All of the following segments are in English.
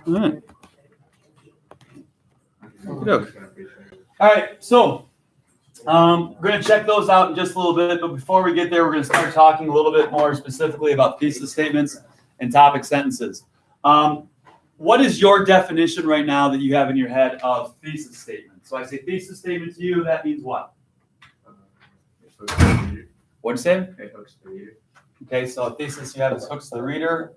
All right. All right, so we're going to check those out in just a little bit, but before we get there, we're going to start talking a little bit more specifically about thesis statements and topic sentences. What is your definition right now that you have in your head of thesis statement? So I say thesis statement to you, that means what? What'd you say? It hooks the reader. Okay, so a thesis you have is hooks the reader.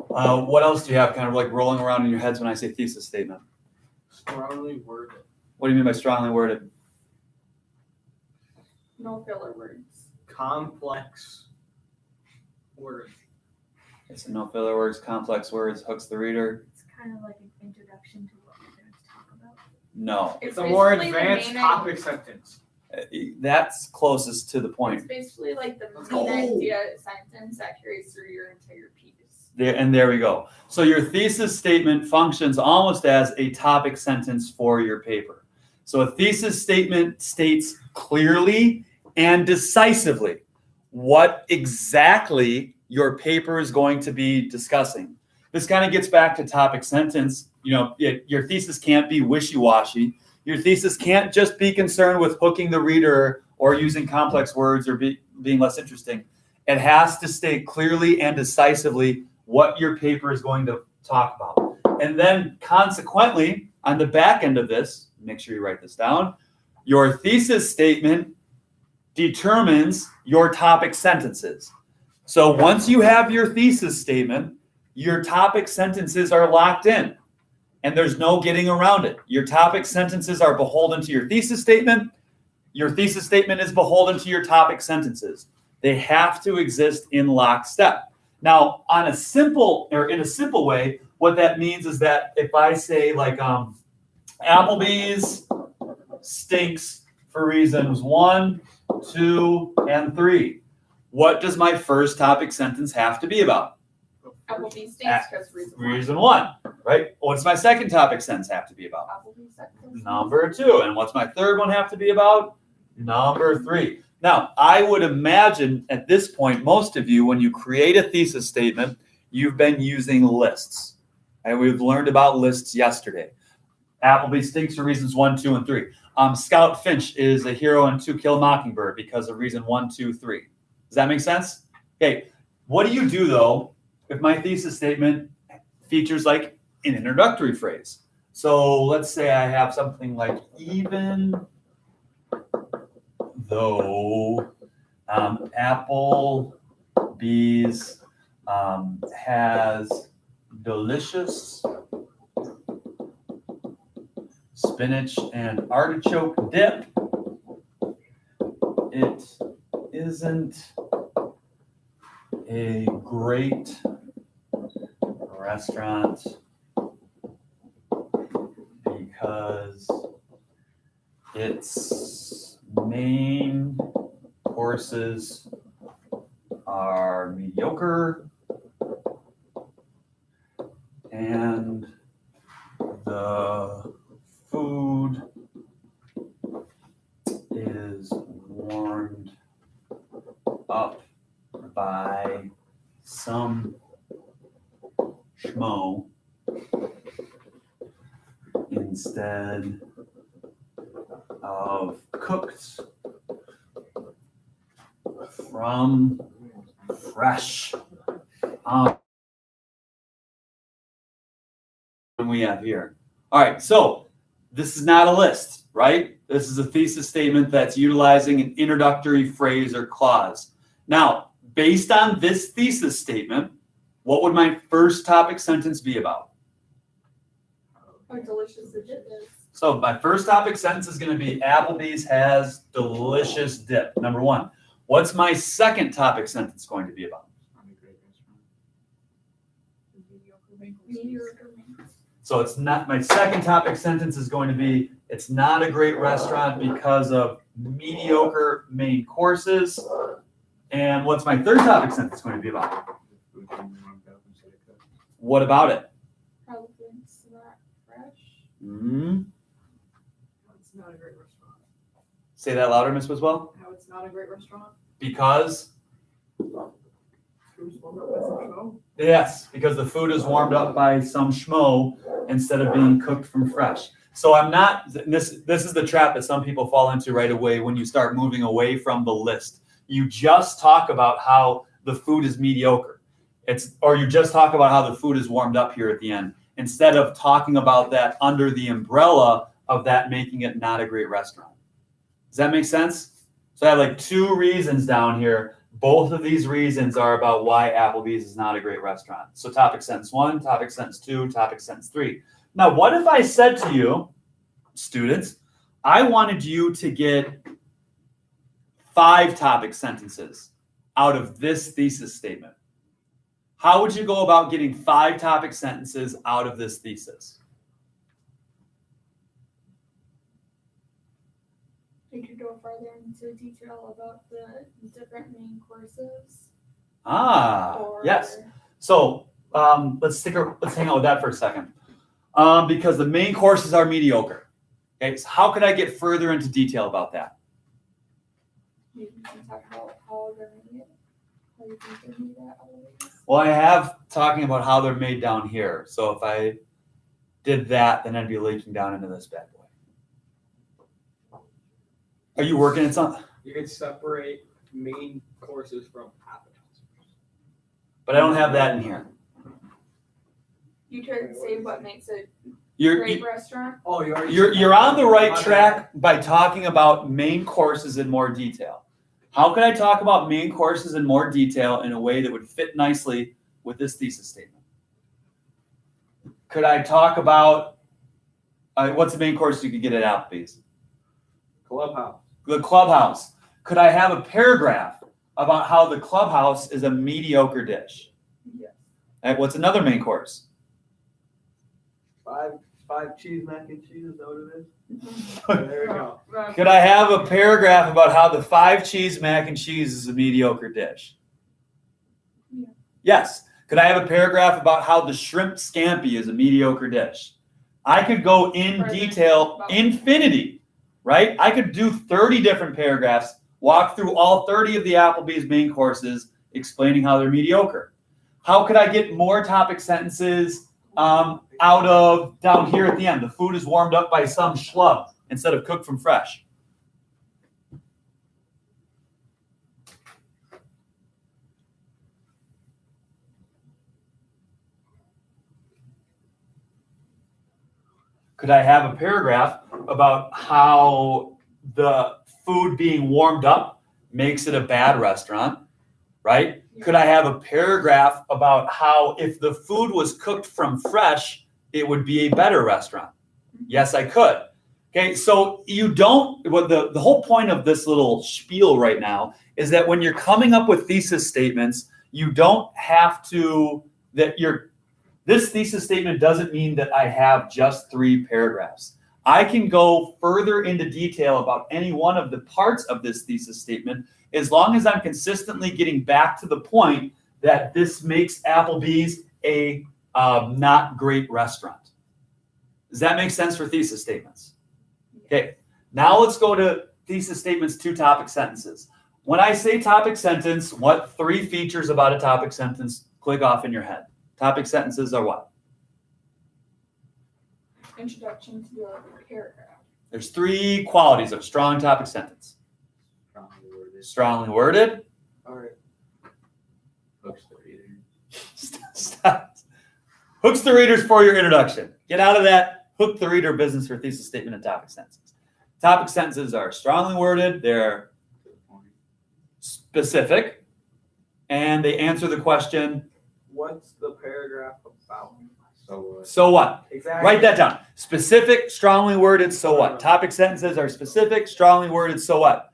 What else do you have kind of like rolling around in your heads when I say thesis statement? Strongly worded. What do you mean by strongly worded? No filler words. Complex words. It's no filler words, complex words, hooks the reader. It's kind of like an introduction to what we're going to talk about. No. It's a more basically the advanced main topic sentence. That's closest to the It's point. basically like the Let's main go. idea sentence that carries through your entire piece. There we go. So your thesis statement functions almost as a topic sentence for your paper. So a thesis statement states clearly and decisively what exactly your paper is going to be discussing. This kind of gets back to topic sentence. You know, your thesis can't be wishy-washy. Your thesis can't just be concerned with hooking the reader or using complex words or being less interesting. It has to state clearly and decisively what your paper is going to talk about. And then consequently, on the back end of this, make sure you write this down, your thesis statement determines your topic sentences. So once you have your thesis statement, your topic sentences are locked in and there's no getting around it. Your topic sentences are beholden to your thesis statement. Your thesis statement is beholden to your topic sentences. They have to exist in lockstep. Now, in a simple way, what that means is that if I say like Applebee's stinks for reasons 1, 2, and 3, what does my first topic sentence have to be about? Applebee's stinks because Reason 1, right? What's my second topic sentence have to be about? Applebee's stinks. Number 2. And what's my third one have to be about? Number 3. Now, I would imagine at this point, most of you, when you create a thesis statement, you've been using lists. And we've learned about lists yesterday. Applebee's stinks for reasons 1, 2, and 3. Scout Finch is a hero in To Kill a Mockingbird because of reason 1, 2, 3. Does that make sense? Okay. What do you do, though, if my thesis statement features like an introductory phrase? So let's say I have something like, even though Applebee's has delicious spinach and artichoke dip, it isn't a great restaurant because its main courses are mediocre and the food is warmed up by some schmo instead of cooked from fresh. We have here. All right, so this is not a list, right? This is a thesis statement that's utilizing an introductory phrase or clause. Now, based on this thesis statement, what would my first topic sentence be about? How delicious the dip is. So my first topic sentence is going to be Applebee's has delicious dip. Number 1. What's my second topic sentence going to be about? Mediocre. So it's not, my second topic sentence is going to be, it's not a great restaurant because of mediocre main courses. And what's my third topic sentence going to be about? What about it? Probably it's not fresh. Mm-hmm. It's not a great restaurant. Say that louder, Miss Wiswell. No, it's not a great restaurant. Because? Food's warmed up by some schmo. Yes, because the food is warmed up by some schmo instead of being cooked from fresh. So I'm not, this is the trap that some people fall into right away when you start moving away from the list. You just talk about how the food is mediocre. Or you just talk about how the food is warmed up here at the end, instead of talking about that under the umbrella of that making it not a great restaurant. Does that make sense? So I have like 2 reasons down here. Both of these reasons are about why Applebee's is not a great restaurant. So topic sentence 1, topic sentence 2, topic sentence 3. Now, what if I said to you, students, I wanted you to get 5 topic sentences out of this thesis statement? How would you go about getting 5 topic sentences out of this thesis? You could go further into detail about the different main courses. Yes. So let's hang out with that for a second. Because the main courses are mediocre. Okay, so how could I get further into detail about that? You can talk about how they're made, how you think they're made at Applebee's. Well, I have talking about how they're made down here. So if I did that, then I'd be leaking down into this bad boy. Are you working at something? You can separate main courses from appetizers. But I don't have that in here. You could say what makes a You're great restaurant. Oh, you already. you're on the right track by talking about main courses in more detail. How can I talk about main courses in more detail in a way that would fit nicely with this thesis statement? Could I talk about what's the main course you could get at Applebee's? Clubhouse. The clubhouse. Could I have a paragraph about how the clubhouse is a mediocre dish? Yes. What's another main course? Five cheese mac and cheese. Is that what it is? There we go. Could I have a paragraph about how the 5 cheese mac and cheese is a mediocre dish? Yeah. Yes. Could I have a paragraph about how the shrimp scampi is a mediocre dish? I could go in Further detail, about- infinity, right? I could do 30 different paragraphs, walk through all 30 of the Applebee's main courses, explaining how they're mediocre. How could I get more topic sentences out of down here at the end? The food is warmed up by some schlub instead of cooked from fresh. Could I have a paragraph about how the food being warmed up makes it a bad restaurant, right? Could I have a paragraph about how if the food was cooked from fresh, it would be a better restaurant? Yes, I could. Okay, so you don't, what the whole point of this little spiel right now is that when you're coming up with thesis statements, you don't have to, this thesis statement doesn't mean that I have just 3 paragraphs. I can go further into detail about any one of the parts of this thesis statement as long as I'm consistently getting back to the point that this makes Applebee's a not great restaurant. Does that make sense for thesis statements? Okay, now let's go to thesis statements 2 topic sentences. When I say topic sentence, what 3 features about a topic sentence click off in your head? Topic sentences are what? Introduction to your paragraph. There's 3 qualities of strong topic sentence. Strongly worded. Strongly worded. All right. Hooks the reader. Stop. Hooks the readers for your introduction. Get out of that hook the reader business for thesis statement and topic sentences. Topic sentences are strongly worded. They're specific. And they answer the question, What's the paragraph about? so what? Exactly. Write that down. Specific, strongly worded, so what? Topic sentences are specific, strongly worded, so what?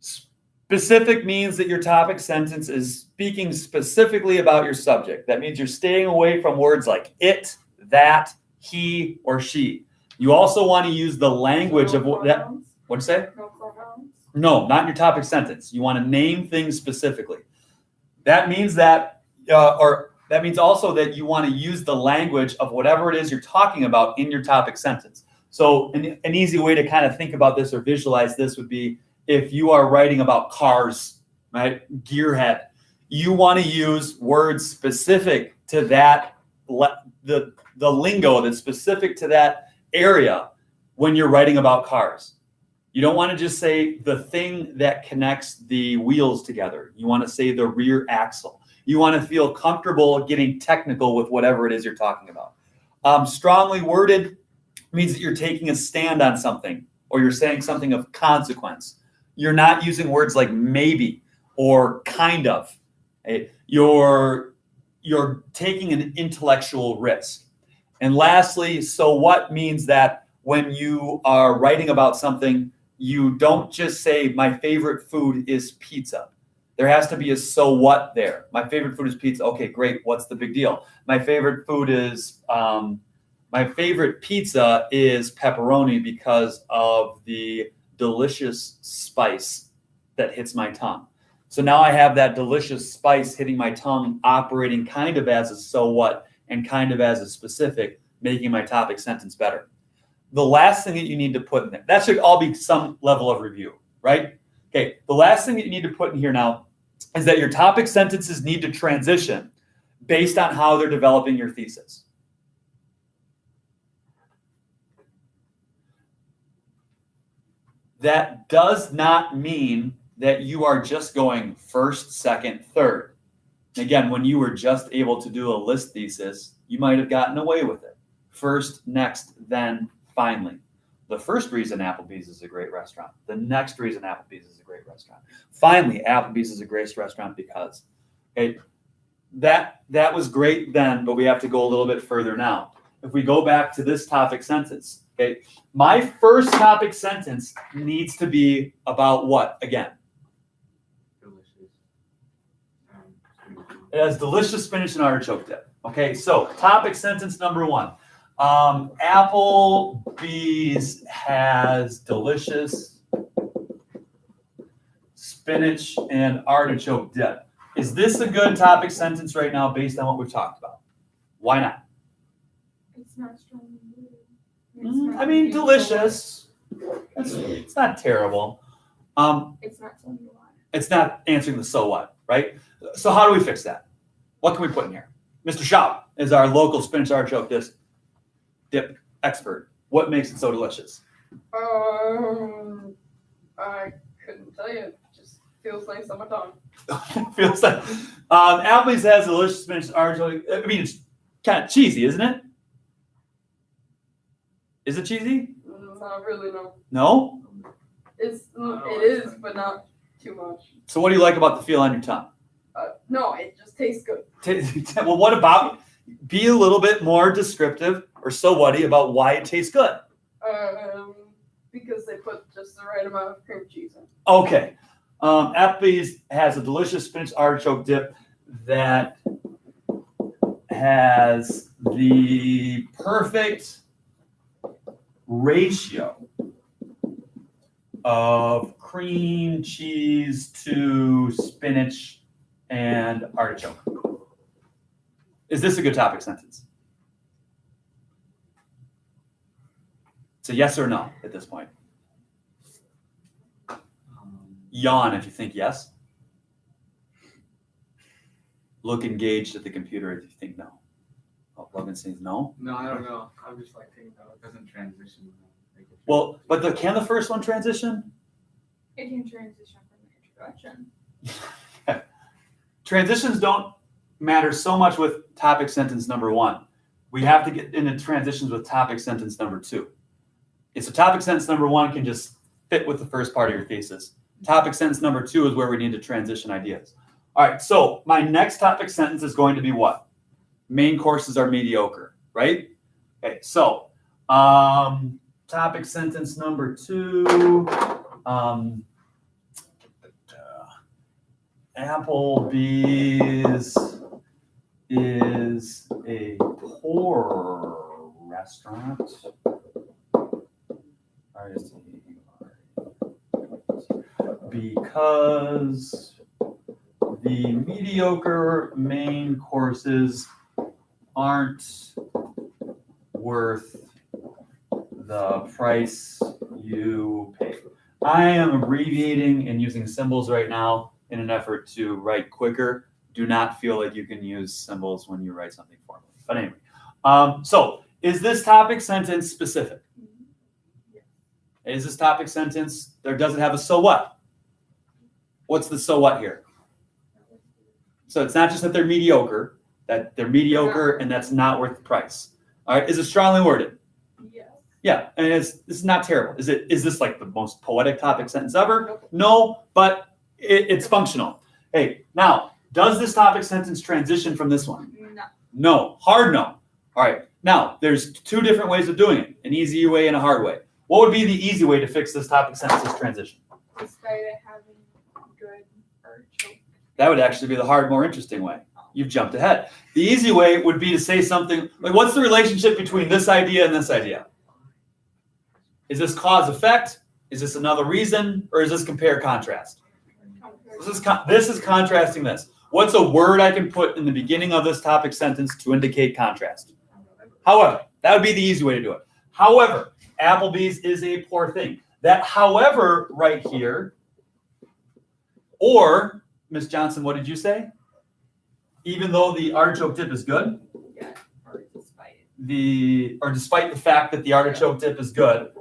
Specific means that your topic sentence is speaking specifically about your subject. That means you're staying away from words like it, that, he, or she. You also want to use the language of what that. What'd you say? No pronouns. No, not in your topic sentence. You want to name things specifically. That means that, that means also that you want to use the language of whatever it is you're talking about in your topic sentence. So an easy way to kind of think about this or visualize this would be if you are writing about cars, right? Gearhead. You want to use words specific to that, the lingo that's specific to that area when you're writing about cars. You don't want to just say the thing that connects the wheels together. You want to say the rear axle. You want to feel comfortable getting technical with whatever it is you're talking about. Strongly worded means that you're taking a stand on something or you're saying something of consequence. You're not using words like maybe or kind of. Okay? You're taking an intellectual risk. And lastly, so what means that when you are writing about something, you don't just say my favorite food is pizza. There has to be a so what there. My favorite food is pizza. Okay, great. What's the big deal? My favorite pizza is pepperoni because of the delicious spice that hits my tongue. So now I have that delicious spice hitting my tongue, operating kind of as a so what and kind of as a specific, making my topic sentence better. The last thing that you need to put in there, that should all be some level of review, right? Okay, the last thing that you need to put in here now is that your topic sentences need to transition based on how they're developing your thesis. That does not mean that you are just going first, second, third. Again, when you were just able to do a list thesis, you might have gotten away with it. First, next, then, finally. The first reason Applebee's is a great restaurant. The next reason Applebee's is a great restaurant. Finally, Applebee's is a great restaurant because. Okay, that was great then, but we have to go a little bit further now. If we go back to this topic sentence, okay, my first topic sentence needs to be about what again? Delicious. It has delicious spinach and artichoke dip. Okay, so topic sentence number one. Applebee's has delicious spinach and artichoke dip. Is this a good topic sentence right now based on what we've talked about? Why not? It's not strongly worded. I mean, delicious. It's not terrible. It's not telling you why. It's not answering the so what, right? So how do we fix that? What can we put in here? Mr. Schaub is our local spinach artichoke dip expert. What makes it so delicious? I couldn't tell you. It just feels nice on my tongue. Feels like Applebee's has delicious spinach artichoke. I mean, it's kind of cheesy, isn't it? Is it cheesy? Not really, no. No? It is, but not too much. So what do you like about the feel on your tongue? No, it just tastes good. Well, what about be a little bit more descriptive or so whatty about why it tastes good? Because they put just the right amount of cream cheese in. Okay. Applebee's has a delicious spinach artichoke dip that has the perfect ratio of cream cheese to spinach and artichoke. Is this a good topic sentence? It's a yes or no at this point. Yawn if you think yes. Look engaged at the computer if you think no. Oh, Logan says no. No, I don't know. I'm just like thinking about it doesn't transition. Well, but can the first one transition? It can transition from the introduction. Transitions don't matter so much with topic sentence number one. We have to get into transitions with topic sentence number two. It's a topic sentence number one can just fit with the first part of your thesis. Topic sentence number two is where we need to transition ideas. All right, so my next topic sentence is going to be what? Main courses are mediocre, right? Okay, so topic sentence number two, Applebee's is a poor restaurant. Because the mediocre main courses aren't worth the price you pay. I am abbreviating and using symbols right now in an effort to write quicker. do not feel like you can use symbols when you write something formally. But anyway, so is this topic sentence specific? Is this topic sentence, there doesn't have a so what? What's the so what here? So it's not just that they're mediocre and that's not worth the price. All right, is it strongly worded? Yes. Yeah, and this is not terrible. Is this like the most poetic topic sentence ever? No, but it's functional. Hey, now, does this topic sentence transition from this one? No. No, hard no. All right, now there's two different ways of doing it, an easy way and a hard way. What would be the easy way to fix this topic sentence's transition? Despite it having good or choke. That would actually be the hard, more interesting way. You've jumped ahead. The easy way would be to say something like, what's the relationship between this idea and this idea? Is this cause effect? Is this another reason? Or is this compare contrast? This is contrasting this. What's a word I can put in the beginning of this topic sentence to indicate contrast? However, that would be the easy way to do it. However, Applebee's is a poor thing. That however right here, or, Miss Johnson, what did you say? Even though the artichoke dip is good? Yeah, or despite it. Despite the fact that the artichoke dip is good,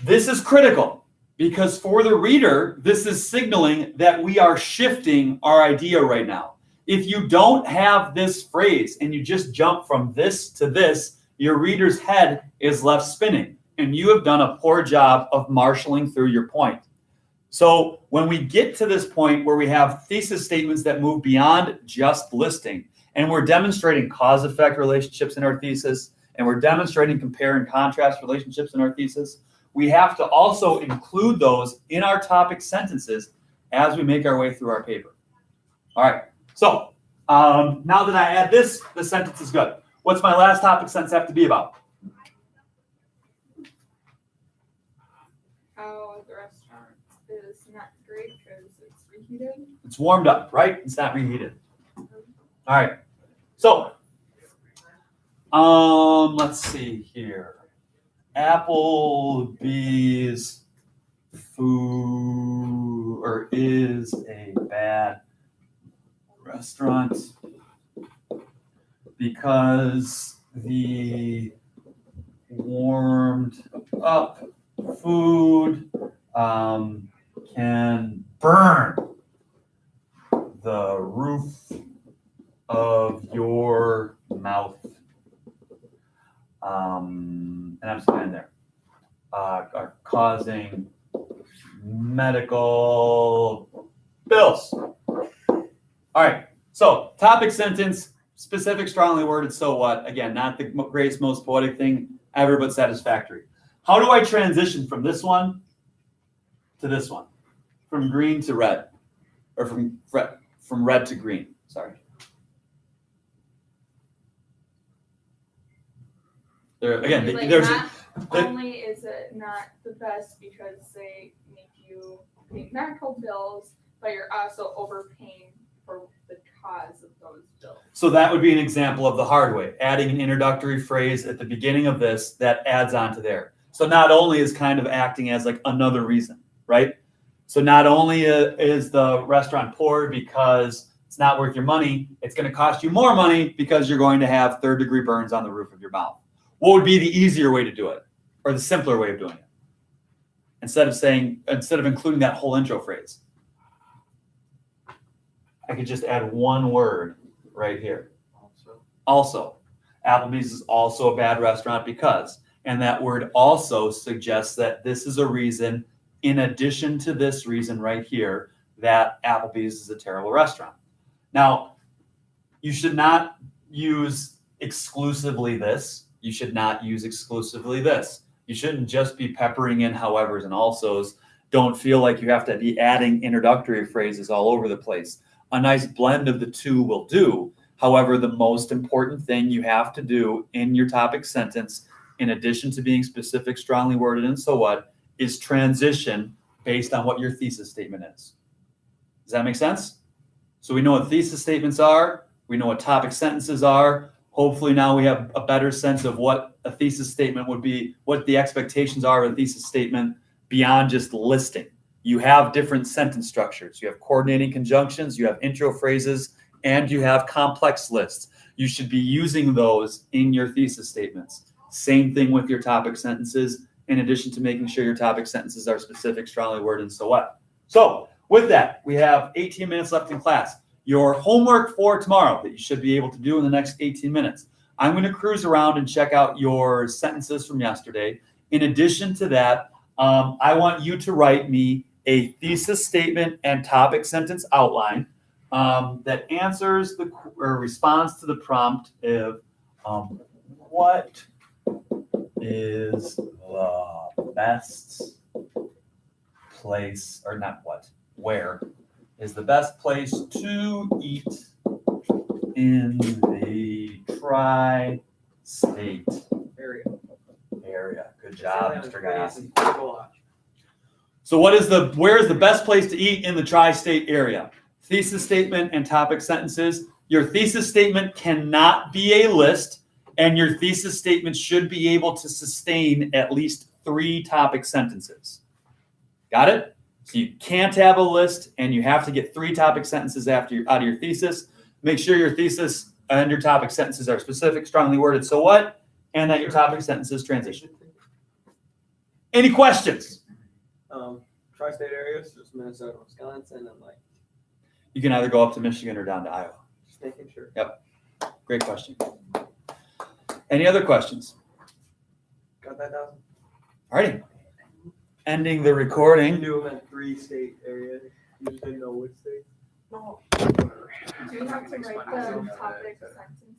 this is critical because for the reader, this is signaling that we are shifting our idea right now. If you don't have this phrase and you just jump from this to this, your reader's head is left spinning, and you have done a poor job of marshaling through your point. So when we get to this point where we have thesis statements that move beyond just listing, and we're demonstrating cause-effect relationships in our thesis, and we're demonstrating compare and contrast relationships in our thesis, we have to also include those in our topic sentences as we make our way through our paper. All right, so now that I add this, the sentence is good. What's my last topic sentence have to be about? How the restaurant is not great because it's reheated. It's warmed up, right? It's not reheated. All right. So, let's see here. Applebee's food is a bad restaurant because the warmed up food can burn the roof of your mouth. And I'm just going there. Are causing medical bills. All right. So topic sentence, specific, strongly worded, so what? Again, not the greatest, most poetic thing ever, but satisfactory. How do I transition from this one to this one? From green to red, or from red to green, sorry. There, again, Like there's not only is it not the best because they make you pay medical bills, but you're also overpaying for the cause of those bills. so that would be an example of the hard way, adding an introductory phrase at the beginning of this that adds on to there. So not only is kind of acting as like another reason, right? So not only is the restaurant poor because it's not worth your money, it's going to cost you more money because you're going to have third-degree burns on the roof of your mouth. What would be the easier way to do it, or the simpler way of doing it? Instead of including that whole intro phrase, I could just add one word right here. Also, Applebee's is also a bad restaurant because, and that word also suggests that this is a reason, in addition to this reason right here, that Applebee's is a terrible restaurant. Now, you should not use exclusively this. You should not use exclusively this. You shouldn't just be peppering in howevers and alsos. Don't feel like you have to be adding introductory phrases all over the place. A nice blend of the two will do. However, the most important thing you have to do in your topic sentence, in addition to being specific, strongly worded, and so what, is transition based on what your thesis statement is. Does that make sense? So we know what thesis statements are. We know what topic sentences are. Hopefully now we have a better sense of what a thesis statement would be, what the expectations are of a thesis statement beyond just listing. you have different sentence structures. You have coordinating conjunctions, you have intro phrases, and you have complex lists. You should be using those in your thesis statements. Same thing with your topic sentences, in addition to making sure your topic sentences are specific, strongly worded, and so what. So with that, we have 18 minutes left in class. Your homework for tomorrow that you should be able to do in the next 18 minutes. I'm going to cruise around and check out your sentences from yesterday. In addition to that, I want you to write me a thesis statement and topic sentence outline that answers or responds to the prompt of what is the best place, or not what, where is the best place to eat in the tri-state Area. Good job, Mr. Gayassi. Gayassi. So where is the best place to eat in the tri-state area? Thesis statement and topic sentences. Your thesis statement cannot be a list, and your thesis statement should be able to sustain at least 3 topic sentences. Got it? So you can't have a list, and you have to get 3 topic sentences out of your thesis. Make sure your thesis and your topic sentences are specific, strongly worded, so what? And that your topic sentences transition. Any questions? Tri-state areas, just Minnesota, Wisconsin, and like You can either go up to Michigan or down to Iowa. just making sure. Great question. Any other questions? Got that down? Alrighty. Ending the You recording. knew them in 3 state areas. You just didn't know which state. Do you have to write the topic sentence